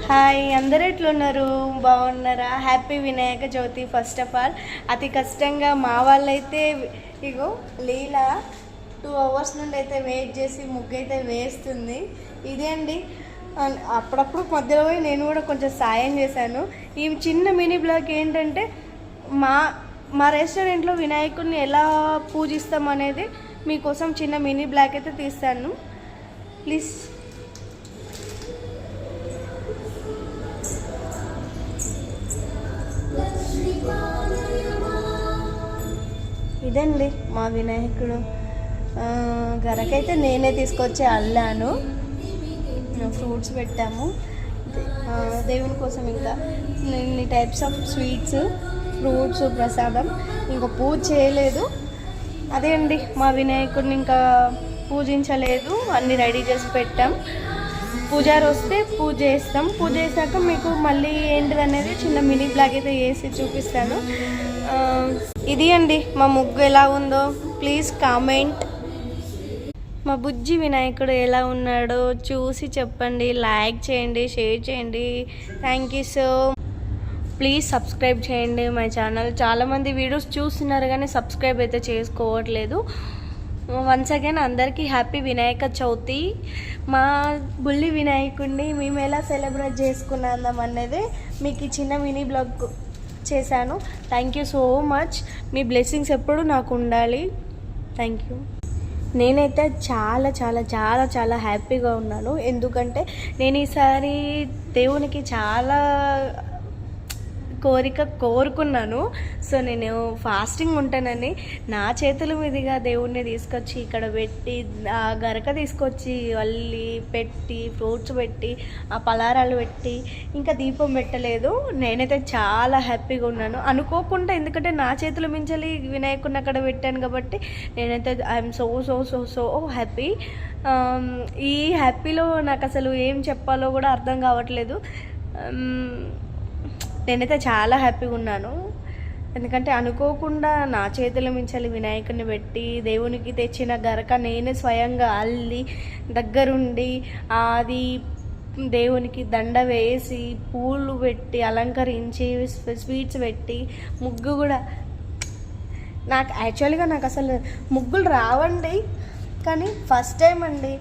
Hi, అందరు ఎట్లున్నారు? బాగున్నారా? Happy Vinayaka Chavithi. First of all అతి కష్టంగా మా వాళ్ళైతే ఇగో లీలా 2 అవర్స్ నుండి అయితే వెయిట్ చేసి ముగ్గు అయితే వేస్తుంది. ఇదే అండి, అప్పుడప్పుడు మధ్యలో పోయి నేను కూడా కొంచెం సాయం చేశాను. ఈ చిన్న మినీ బ్లాగ్ ఏంటంటే మా రెస్టారెంట్లో వినాయకుడిని ఎలా పూజిస్తాం అనేది మీకోసం చిన్న మినీ బ్లాగ్ అయితే తీస్తాను. ప్లీజ్ ఇదండి మా వినాయకుడు. గరకైతే నేనే తీసుకొచ్చి అల్లాను, ఫ్రూట్స్ పెట్టాము దేవుని కోసం. ఇంకా ఇన్ని టైప్స్ ఆఫ్ స్వీట్స్, ఫ్రూట్స్, ప్రసాదం. ఇంకా పూజ చేయలేదు. అదే అండి, మా వినాయకుడిని ఇంకా పూజించలేదు, అన్నీ రెడీ చేసి పెట్టాం. పూజారి వస్తే పూజ చేస్తాం. పూజ చేశాక మీకు మళ్ళీ ఏంటిది అనేది చిన్న మినీ బ్లాగ్ అయితే వేసి చూపిస్తాను. ఇది అండి మా ముగ్గు ఎలా ఉందో ప్లీజ్ కామెంట్. మా బుజ్జి వినాయకుడు ఎలా ఉన్నాడో చూసి చెప్పండి. లైక్ చేయండి, షేర్ చేయండి. Thank you so. Please subscribe చేయండి మై ఛానల్. చాలామంది వీడియోస్ చూస్తున్నారు కానీ సబ్స్క్రైబ్ అయితే చేసుకోవట్లేదు. వన్స్ అగైన్ అందరికీ హ్యాపీ వినాయక చవితి. మా బుల్లి వినాయకుడిని మేము ఎలా సెలబ్రేట్ చేసుకున్నాం అనేది మీకు చిన్న మినీ బ్లాగ్ చేశాను. Thank you so much. Me blessings ఎప్పుడు నాకు ఉండాలి. Thank you. నేనైతే చాలా చాలా చాలా చాలా హ్యాపీగా ఉన్నాను. ఎందుకంటే నేను ఈసారి దేవునికి చాలా కోరుకున్నాను. సో నేను ఫాస్టింగ్ ఉంటానని నా చేతుల మీదుగా దేవుణ్ణి తీసుకొచ్చి ఇక్కడ పెట్టి, ఆ గరక తీసుకొచ్చి అల్లి పెట్టి, ఫ్రూట్స్ పెట్టి, ఆ పలారాలు పెట్టి, ఇంకా దీపం పెట్టలేదు. నేనైతే చాలా హ్యాపీగా ఉన్నాను అనుకోకుండా. ఎందుకంటే నా చేతుల మించాలి వినాయకుడిని అక్కడ పెట్టాను కాబట్టి నేనైతే I'm so so so so happy. ఈ హ్యాపీలో నాకు అసలు ఏం చెప్పాలో కూడా అర్థం కావట్లేదు. నేనైతే చాలా హ్యాపీగా ఉన్నాను. ఎందుకంటే అనుకోకుండా నా చేతుల మించాలి వినాయకుడిని పెట్టి, దేవునికి తెచ్చిన గరక నేనే స్వయంగా అల్లి దగ్గరుండి అది దేవునికి దండ వేసి, పూలు పెట్టి అలంకరించి, స్వీట్స్ పెట్టి, ముగ్గు కూడా నాకు యాక్చువల్గా నాకు అసలు ముగ్గులు రావండి. కానీ ఫస్ట్ టైం అండి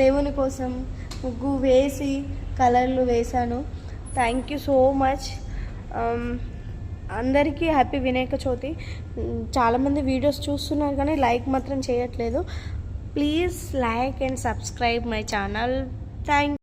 దేవుని కోసం ముగ్గు వేసి కలర్లు వేశాను. Thank you so much. అందరికీ హ్యాపీ వినాయక చవితి. చాలామంది వీడియోస్ చూస్తున్నారు కానీ లైక్ మాత్రం చేయట్లేదు. Please like and subscribe my channel. Thank